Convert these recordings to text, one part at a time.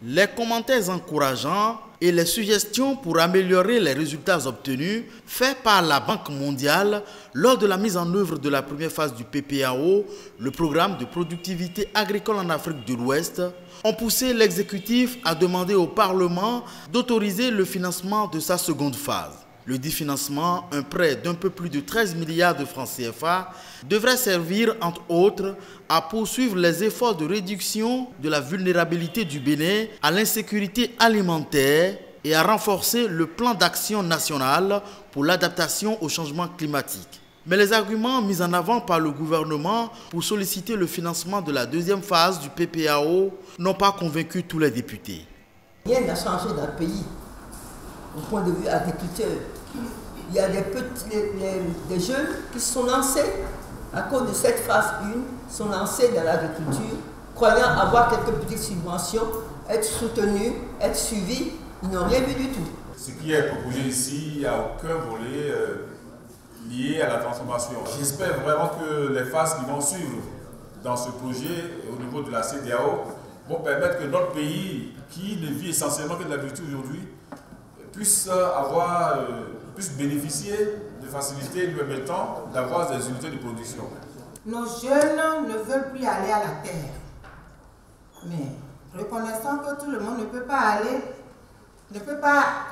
Les commentaires encourageants et les suggestions pour améliorer les résultats obtenus faits par la Banque mondiale lors de la mise en œuvre de la première phase du PPAO, le programme de productivité agricole en Afrique de l'Ouest, ont poussé l'exécutif à demander au Parlement d'autoriser le financement de sa seconde phase. Le dit financement, un prêt d'un peu plus de 13 milliards de francs CFA, devrait servir, entre autres, à poursuivre les efforts de réduction de la vulnérabilité du Bénin à l'insécurité alimentaire et à renforcer le plan d'action national pour l'adaptation au changement climatique. Mais les arguments mis en avant par le gouvernement pour solliciter le financement de la deuxième phase du PPAO n'ont pas convaincu tous les députés. Rien n'a changé dans le pays. Au point de vue agriculteur, il y a des jeunes qui se sont lancés à cause de cette phase 1, sont lancés dans l'agriculture, croyant avoir quelques petites subventions, être soutenus, être suivis, ils n'ont rien vu du tout. Ce qui est proposé ici, il n'y a aucun volet lié à la transformation. J'espère vraiment que les phases qui vont suivre dans ce projet au niveau de la CEDEAO vont permettre que notre pays, qui ne vit essentiellement que de l'agriculture aujourd'hui, puisse bénéficier de facilités lui permettant d'avoir des unités de production. Nos jeunes ne veulent plus aller à la terre. Mais reconnaissant que tout le monde ne peut pas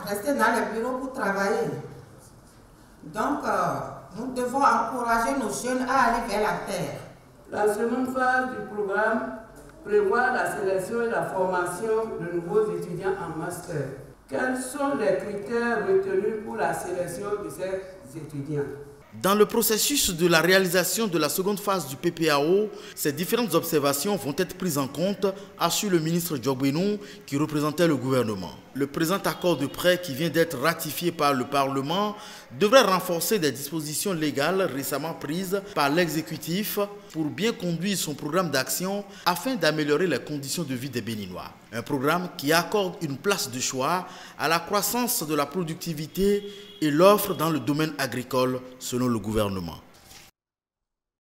rester dans les bureaux pour travailler. Donc, nous devons encourager nos jeunes à aller vers la terre. La seconde phase du programme prévoit la sélection et la formation de nouveaux étudiants en master. Quels sont les critères retenus pour la sélection de ces étudiants? Dans le processus de la réalisation de la seconde phase du PPAO, ces différentes observations vont être prises en compte, assure le ministre Diogbenou qui représentait le gouvernement. Le présent accord de prêt qui vient d'être ratifié par le Parlement devrait renforcer des dispositions légales récemment prises par l'exécutif pour bien conduire son programme d'action afin d'améliorer les conditions de vie des Béninois. Un programme qui accorde une place de choix à la croissance de la productivité et l'offre dans le domaine agricole selon le gouvernement.